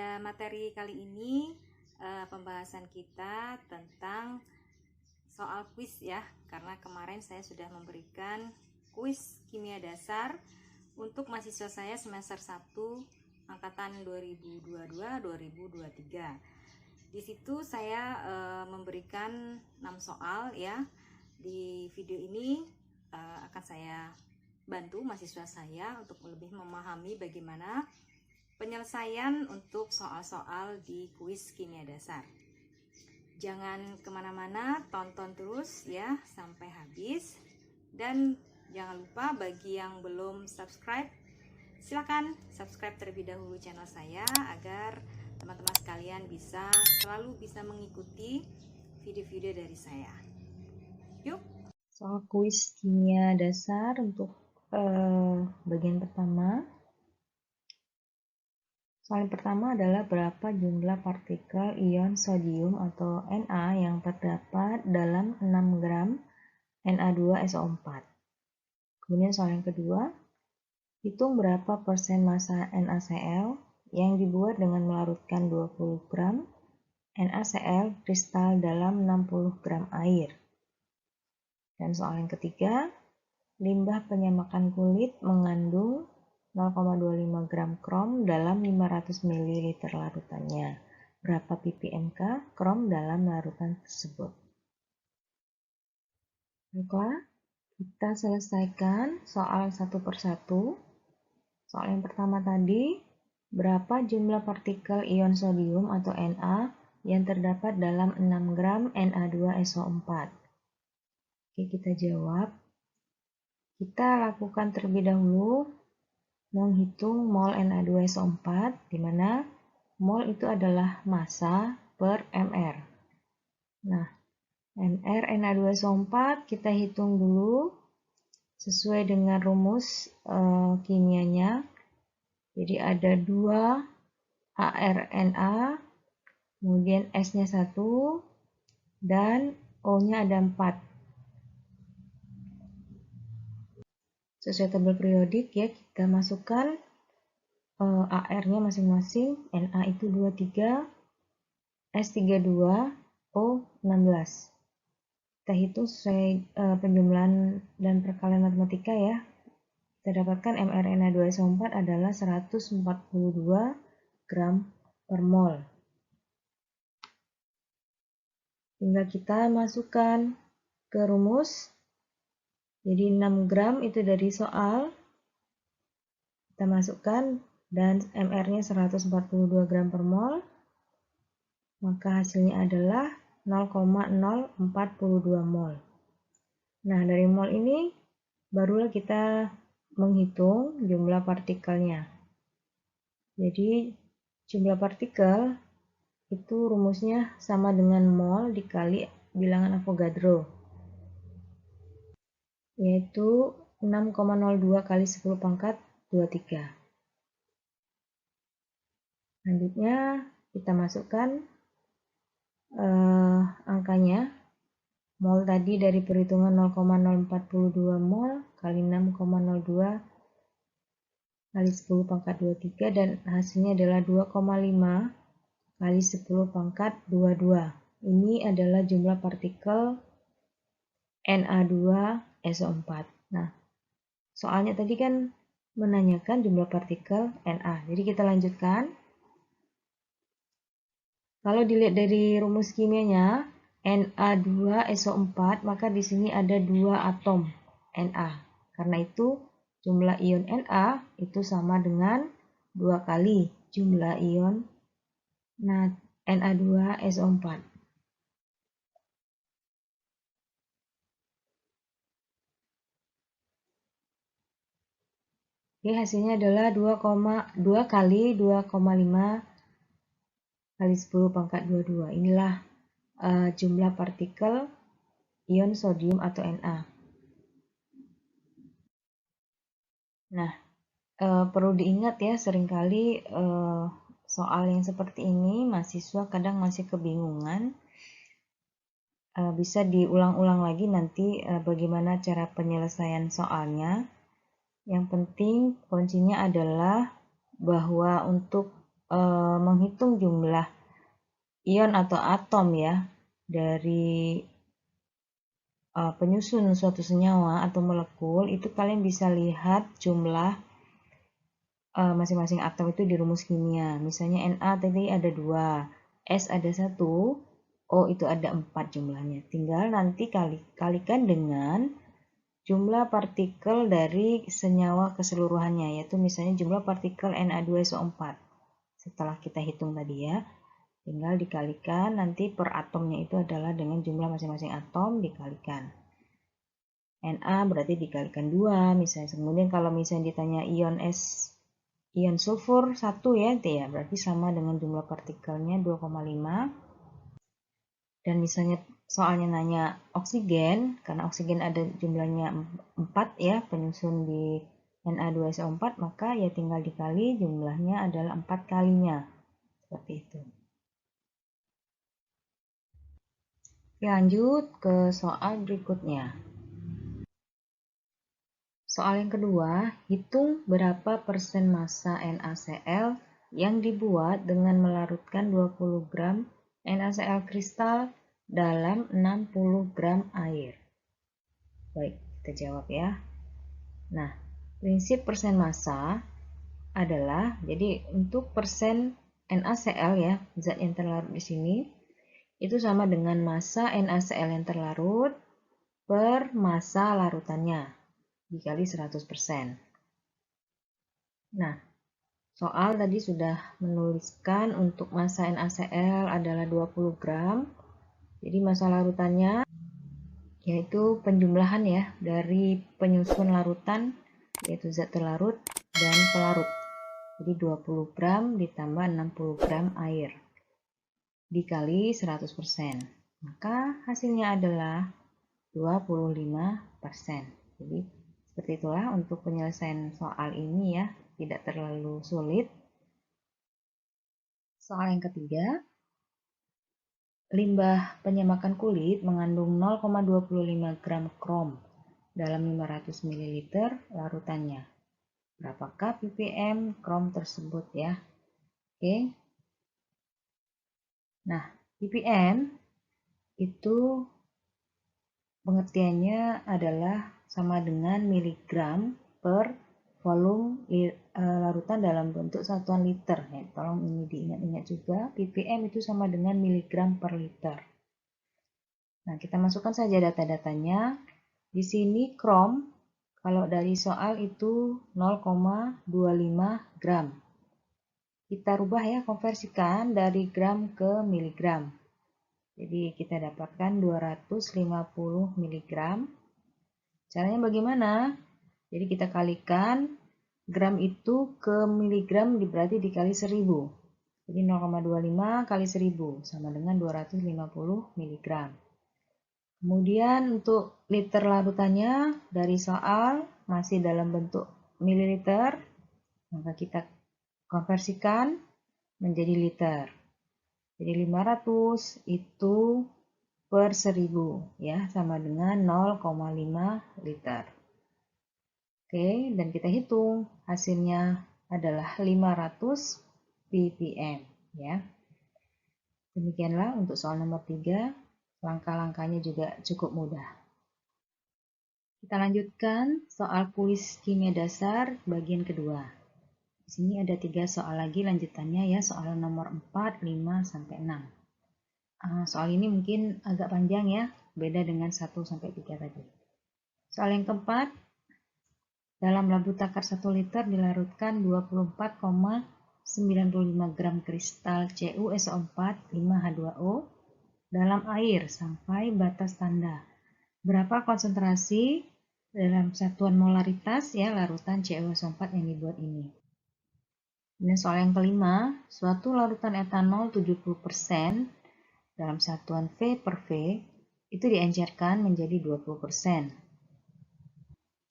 Pada materi kali ini pembahasan kita tentang soal kuis ya, karena kemarin saya sudah memberikan kuis kimia dasar untuk mahasiswa saya semester 1 angkatan 2022-2023. Di situ saya memberikan 6 soal ya. Di video ini akan saya bantu mahasiswa saya untuk lebih memahami bagaimana penyelesaian untuk soal-soal di kuis kimia dasar. Jangan kemana-mana, tonton terus ya sampai habis. Dan jangan lupa bagi yang belum subscribe, silakan subscribe terlebih dahulu channel saya agar teman-teman sekalian selalu bisa mengikuti video-video dari saya. Yuk! Soal kuis kimia dasar untuk bagian pertama. Soal pertama adalah berapa jumlah partikel ion sodium atau Na yang terdapat dalam 6 gram Na2SO4. Kemudian soal yang kedua, hitung berapa persen massa NaCl yang dibuat dengan melarutkan 20 gram NaCl kristal dalam 60 gram air. Dan soal yang ketiga, limbah penyamakan kulit mengandung 0,25 gram krom dalam 500 ml larutannya. Berapa ppmk krom dalam larutan tersebut? Baiklah, kita selesaikan soal satu persatu. Soal yang pertama tadi, berapa jumlah partikel ion sodium atau Na yang terdapat dalam 6 gram Na2SO4? Oke, kita jawab. Kita lakukan terlebih dahulu menghitung mol Na2SO4, di mana mol itu adalah massa per mr. Nah, mr Na2SO4 kita hitung dulu sesuai dengan rumus kimianya. Jadi ada 2 ArNa, kemudian S-nya 1, dan O-nya ada 4. Sesuai tabel periodik ya, kita masukkan AR-nya masing-masing. Na itu 23, S32, O16. Kita hitung sesuai penjumlahan dan perkalian matematika ya. Kita dapatkan mRNA2SO4 adalah 142 gram per mol. Tinggal kita masukkan ke rumus. Jadi 6 gram itu dari soal, kita masukkan, dan mR-nya 142 gram per mol, maka hasilnya adalah 0,042 mol. Nah, dari mol ini barulah kita menghitung jumlah partikelnya. Jadi jumlah partikel itu rumusnya sama dengan mol dikali bilangan Avogadro, yaitu 6,02 kali 10 pangkat 23. Selanjutnya kita masukkan angkanya. Mol tadi dari perhitungan 0,042 mol kali 6,02 kali 10 pangkat 23, dan hasilnya adalah 2,5 kali 10 pangkat 22. Ini adalah jumlah partikel Na2SO4. Nah, soalnya tadi kan menanyakan jumlah partikel Na. Jadi kita lanjutkan. Kalau dilihat dari rumus kimianya, Na2SO4, maka di sini ada 2 atom Na. Karena itu jumlah ion Na itu sama dengan 2 kali jumlah ion Na2SO4. Oke, hasilnya adalah 2 kali 2,5 kali 10 pangkat 22. Inilah jumlah partikel ion sodium atau Na. Nah, perlu diingat ya, seringkali soal yang seperti ini mahasiswa kadang masih kebingungan. Bisa diulang-ulang lagi nanti bagaimana cara penyelesaian soalnya. Yang penting kuncinya adalah bahwa untuk menghitung jumlah ion atau atom ya dari penyusun suatu senyawa atau molekul, itu kalian bisa lihat jumlah masing-masing atom itu di rumus kimia. Misalnya Na tadi ada 2, S ada 1, O itu ada 4 jumlahnya. Tinggal nanti kalikan dengan jumlah partikel dari senyawa keseluruhannya, yaitu misalnya jumlah partikel Na2SO4. Setelah kita hitung tadi ya, tinggal dikalikan nanti per atomnya itu adalah dengan jumlah masing-masing atom dikalikan. Na berarti dikalikan 2 misalnya. Kemudian kalau misalnya ditanya ion sulfur 1 ya, berarti sama dengan jumlah partikelnya 2,5. Dan misalnya soalnya nanya oksigen, karena oksigen ada jumlahnya 4 ya, penyusun di Na2SO4, maka ya tinggal dikali jumlahnya adalah 4 kalinya. Seperti itu. Lanjut ke soal berikutnya. Soal yang kedua, hitung berapa persen massa NaCl yang dibuat dengan melarutkan 20 gram NaCl kristal dalam 60 gram air. Baik, kita jawab ya. Nah, prinsip persen massa adalah, jadi untuk persen NaCl ya, zat yang terlarut di sini, itu sama dengan massa NaCl yang terlarut per massa larutannya dikali 100%. Nah, soal tadi sudah menuliskan untuk massa NaCl adalah 20 gram. Jadi massa larutannya yaitu penjumlahan ya dari penyusun larutan, yaitu zat terlarut dan pelarut. Jadi 20 gram ditambah 60 gram air dikali 100%. Maka hasilnya adalah 25%. Jadi seperti itulah untuk penyelesaian soal ini ya, tidak terlalu sulit. Soal yang ketiga, limbah penyemakan kulit mengandung 0,25 gram krom dalam 500 ml larutannya. Berapakah ppm krom tersebut ya? Oke. Nah, ppm itu pengertiannya adalah sama dengan miligram per volume larutan dalam bentuk satuan liter. Ya, tolong ini diingat-ingat juga, ppm itu sama dengan miligram per liter. Nah, kita masukkan saja data-datanya. Di sini krom, kalau dari soal itu 0,25 gram. Kita rubah ya, konversikan dari gram ke miligram. Jadi kita dapatkan 250 mg. Caranya bagaimana? Jadi kita kalikan gram itu ke miligram berarti dikali 1000. Jadi 0,25 kali 1000 sama dengan 250 mg. Kemudian untuk liter larutannya dari soal masih dalam bentuk mililiter, maka kita konversikan menjadi liter. Jadi 500 itu per 1000 ya, sama dengan 0,5 liter. Oke, dan kita hitung hasilnya adalah 500 ppm ya. Demikianlah untuk soal nomor 3. Langkah-langkahnya juga cukup mudah. Kita lanjutkan soal kuis kimia dasar bagian kedua. Di sini ada 3 soal lagi lanjutannya ya, soal nomor 4, 5, sampai 6. Soal ini mungkin agak panjang ya, beda dengan 1 sampai 3 tadi. Soal yang keempat, dalam labu takar 1 liter dilarutkan 24,95 gram kristal CuSO4 5H2O dalam air sampai batas tanda. Berapa konsentrasi dalam satuan molaritas ya larutan CuSO4 yang dibuat ini? Dan soal yang kelima, suatu larutan etanol 70% dalam satuan V per V itu diencerkan menjadi 20%.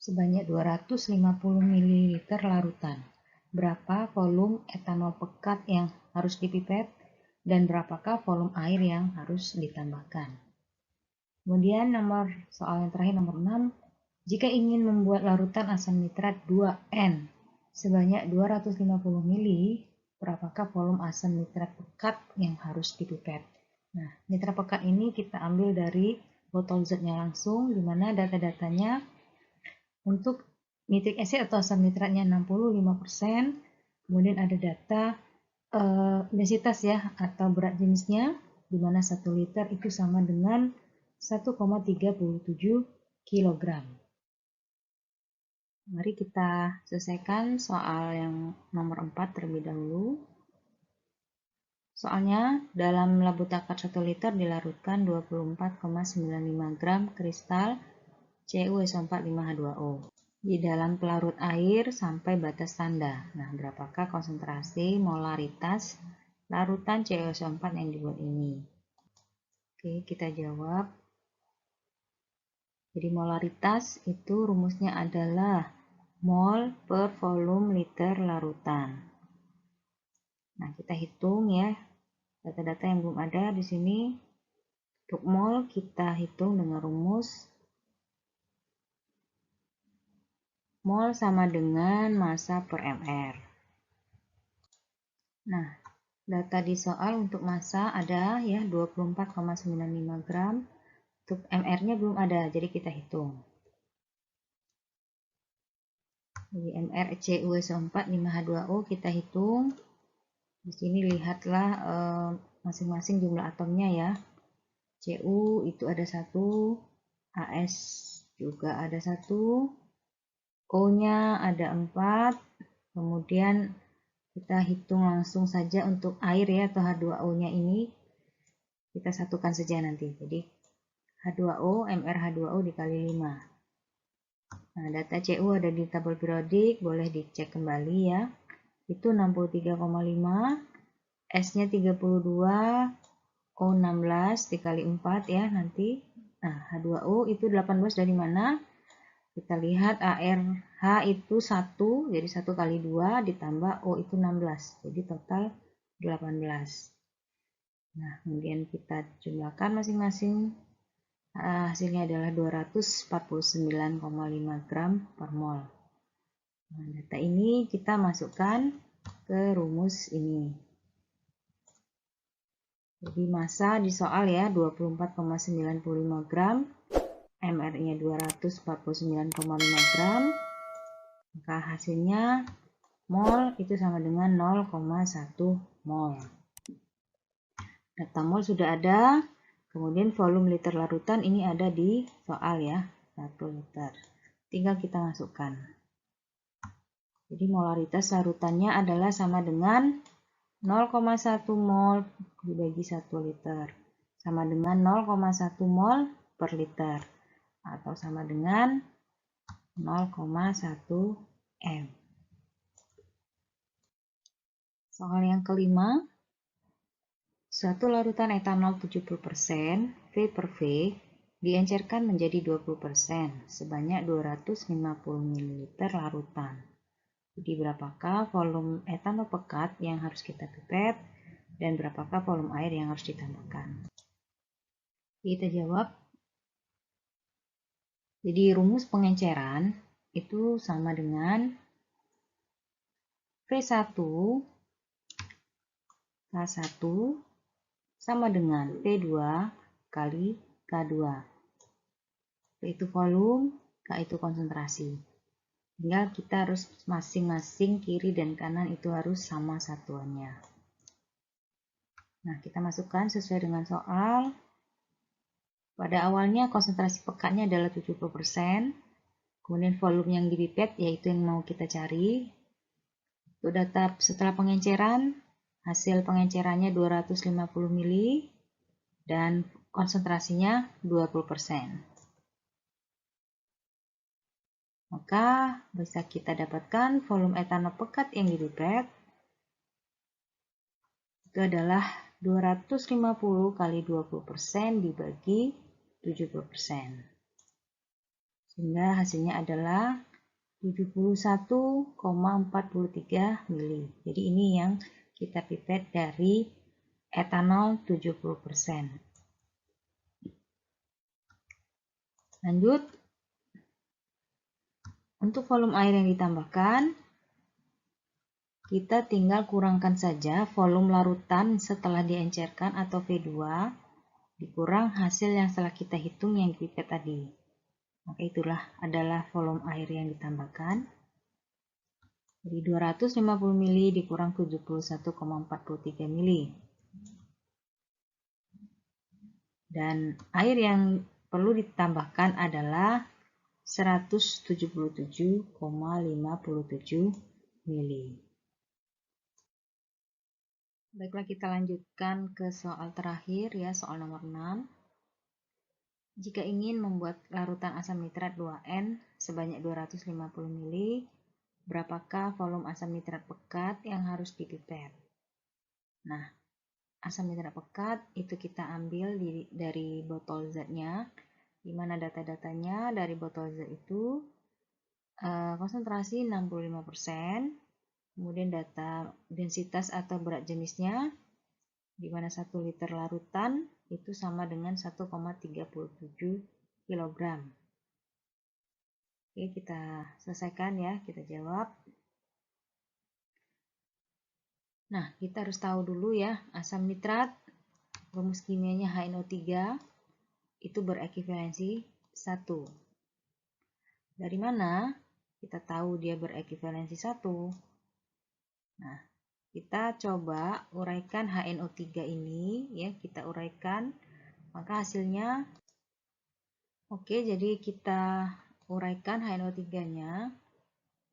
Sebanyak 250 ml larutan. Berapa volume etanol pekat yang harus dipipet dan berapakah volume air yang harus ditambahkan? Kemudian soal yang terakhir nomor 6, jika ingin membuat larutan asam nitrat 2N sebanyak 250 ml, berapakah volume asam nitrat pekat yang harus dipipet. Nah, nitrat pekat ini kita ambil dari botol zatnya langsung, di mana data-datanya untuk nitric acid atau asam nitratnya 65%, kemudian ada data densitas ya atau berat jenisnya, di mana 1 liter itu sama dengan 1,37 kg. Mari kita selesaikan soal yang nomor 4 terlebih dahulu. Soalnya, dalam labu takar 1 liter dilarutkan 24,95 gram kristal CuSO4 5H2O di dalam pelarut air sampai batas tanda. Nah, berapakah konsentrasi molaritas larutan CuSO4 yang dibuat ini? Oke, kita jawab. Jadi molaritas itu rumusnya adalah mol per volume liter larutan. Nah, kita hitung ya data-data yang belum ada di sini. Untuk mol kita hitung dengan rumus mol sama dengan massa per mr. Nah, data di soal untuk massa ada ya 24,95 gram. Untuk mr-nya belum ada, jadi kita hitung. Jadi mr CuSO4 5H2O kita hitung. Di sini lihatlah masing-masing jumlah atomnya ya. Cu itu ada 1, As juga ada 1, O-nya ada 4, kemudian kita hitung langsung saja untuk air ya atau H2O-nya ini. Kita satukan saja nanti. Jadi H2O, MrH2O dikali 5. Nah, data Cu ada di tabel periodik, boleh dicek kembali ya. Itu 63,5, S-nya 32, O16 dikali 4 ya nanti. Nah, H2O itu 18 dari mana? Kita lihat ARH itu 1, jadi 1 kali 2 ditambah O itu 16, jadi total 18. Nah, kemudian kita jumlahkan masing-masing. Hasilnya adalah 249,5 gram per mol. Nah, data ini kita masukkan ke rumus ini. Jadi massa di soal ya 24,95 gram. MR-nya 249,5 gram, maka hasilnya mol itu sama dengan 0,1 mol. Data mol sudah ada, kemudian volume liter larutan ini ada di soal ya, 1 liter. Tinggal kita masukkan. Jadi molaritas larutannya adalah sama dengan 0,1 mol dibagi 1 liter, sama dengan 0,1 mol per liter, atau sama dengan 0,1 M. Soal yang kelima, suatu larutan etanol 70% V per V diencerkan menjadi 20% sebanyak 250 ml larutan. Jadi berapakah volume etanol pekat yang harus kita pipet dan berapakah volume air yang harus ditambahkan? Kita jawab. Jadi rumus pengenceran itu sama dengan V1 K1 sama dengan P2 kali K2. P itu volume, K itu konsentrasi. Tinggal kita harus masing-masing kiri dan kanan itu harus sama satuannya. Nah, kita masukkan sesuai dengan soal. Pada awalnya konsentrasi pekatnya adalah 70%. Kemudian volume yang dipipet yaitu yang mau kita cari. Untuk data setelah pengenceran, hasil pengencerannya 250 ml dan konsentrasinya 20%. Maka bisa kita dapatkan volume etanol pekat yang dipipet itu adalah 250 kali 20% dibagi 70%. Sehingga hasilnya adalah 71,43 mili. Jadi ini yang kita pipet dari etanol 70%. Lanjut. Untuk volume air yang ditambahkan, kita tinggal kurangkan saja volume larutan setelah diencerkan atau V2 dikurang hasil yang setelah kita hitung yang dipipet tadi. Maka itulah adalah volume air yang ditambahkan. Jadi 250 ml dikurang 71,43 ml. Dan air yang perlu ditambahkan adalah 177,57 ml. Baiklah, kita lanjutkan ke soal terakhir ya, soal nomor 6. Jika ingin membuat larutan asam nitrat 2N sebanyak 250 ml, berapakah volume asam nitrat pekat yang harus dipipet? Nah, asam nitrat pekat itu kita ambil dari botol zatnya, di mana data-datanya dari botol zat itu konsentrasi 65%, kemudian data densitas atau berat jenisnya, di mana 1 liter larutan itu sama dengan 1,37 kg. Oke, kita selesaikan ya, kita jawab. Nah, kita harus tahu dulu ya, asam nitrat, rumus kimianya HNO3, itu berekivalensi 1. Dari mana kita tahu dia berekivalensi 1? Nah, kita coba uraikan HNO3 ini, ya, kita uraikan, maka hasilnya, oke, jadi kita uraikan HNO3-nya,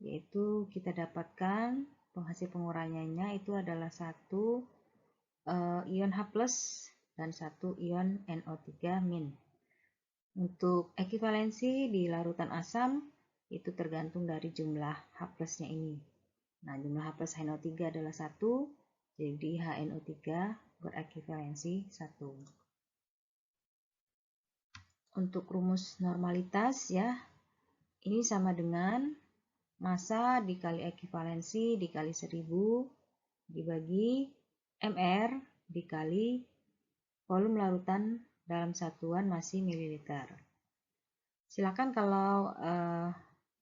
yaitu kita dapatkan hasil penguraiannya itu adalah 1 ion H+ dan 1 ion NO3-. Untuk ekivalensi di larutan asam itu tergantung dari jumlah H+-nya ini. Nah, jumlah H+ HNO3 adalah 1, jadi HNO3 berekivalensi 1. Untuk rumus normalitas ya, ini sama dengan massa dikali ekivalensi dikali 1000 dibagi mR dikali volume larutan dalam satuan masih mililiter. Silakan kalau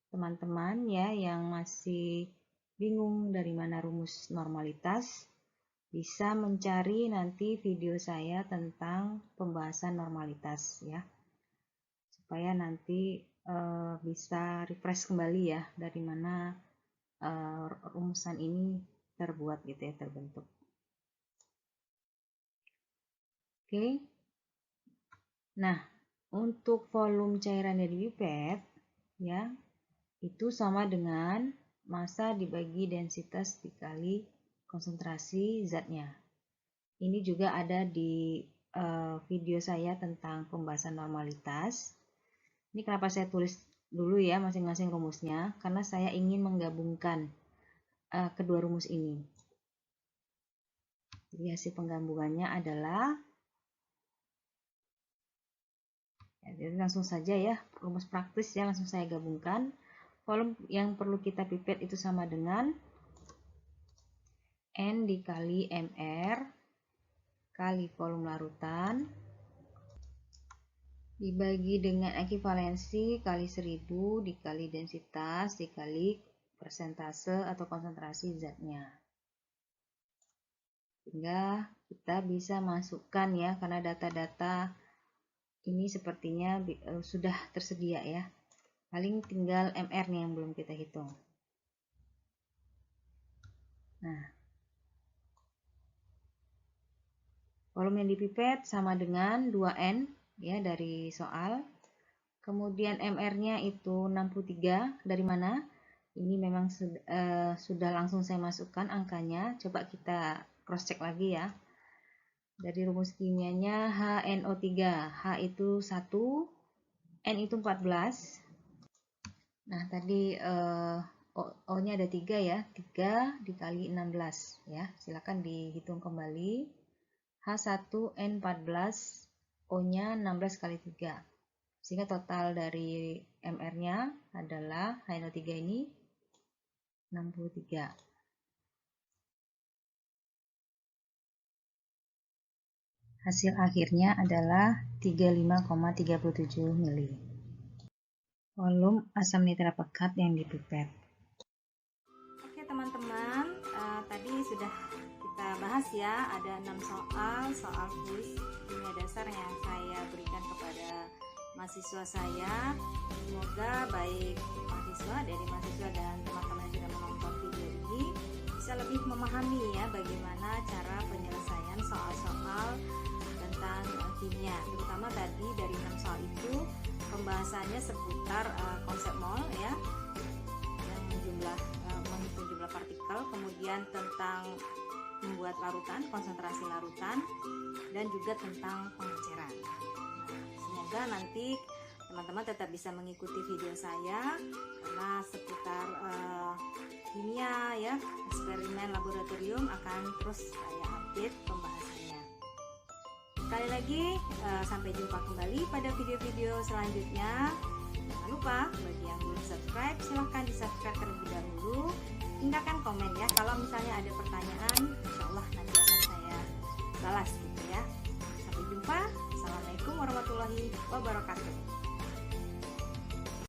teman-teman ya yang masih bingung dari mana rumus normalitas, bisa mencari nanti video saya tentang pembahasan normalitas ya, supaya nanti bisa refresh kembali ya dari mana rumusan ini terbuat gitu ya, terbentuk. Oke. Nah, untuk volume cairan yang dipipet ya, itu sama dengan massa dibagi densitas dikali konsentrasi zatnya. Ini juga ada di video saya tentang pembahasan normalitas. Ini kenapa saya tulis dulu ya masing-masing rumusnya, karena saya ingin menggabungkan kedua rumus ini. Jadi hasil penggabungannya adalah, ya, jadi langsung saja ya, rumus praktis ya, langsung saya gabungkan. Volume yang perlu kita pipet itu sama dengan N dikali MR kali volume larutan dibagi dengan ekivalensi kali 1000 dikali densitas dikali persentase atau konsentrasi zatnya. Sehingga kita bisa masukkan ya, karena data-data ini sepertinya sudah tersedia ya. Paling tinggal MR nih yang belum kita hitung. Nah, volume yang dipipet sama dengan 2N ya dari soal. Kemudian MR-nya itu 63. Dari mana? Ini memang sudah langsung saya masukkan angkanya. Coba kita cross check lagi ya. Dari rumus kimianya HNO3. H itu 1, N itu 14. Nah, tadi O-nya ada 3 ya. 3 dikali 16 ya. Silakan dihitung kembali. H1N14, O-nya 16 kali 3. Sehingga total dari MR-nya adalah HNO3 ini 63. Hasil akhirnya adalah 35,37 ml. Volume asam nitrat pekat yang dipipet. Oke teman-teman, bahas ya, ada 6 soal kuis kimia dasar yang saya berikan kepada mahasiswa saya. Semoga baik dari mahasiswa dan teman-teman yang sudah menonton video ini bisa lebih memahami ya bagaimana cara penyelesaian soal-soal tentang kimia, terutama tadi dari 6 soal itu pembahasannya seputar konsep mol ya, yang menghitung jumlah partikel, kemudian tentang membuat larutan, konsentrasi larutan, dan juga tentang pengecaran. Semoga nanti teman-teman tetap bisa mengikuti video saya karena seputar kimia ya, eksperimen laboratorium akan terus saya update pembahasannya. Sekali lagi sampai jumpa kembali pada video-video selanjutnya. Jangan lupa bagi yang belum subscribe silahkan di subscribe terlebih dahulu. Tinggalkan komen ya kalau misalnya ada pertanyaan, insya Allah nanti akan saya balas gitu ya. Sampai jumpa. Assalamualaikum warahmatullahi wabarakatuh.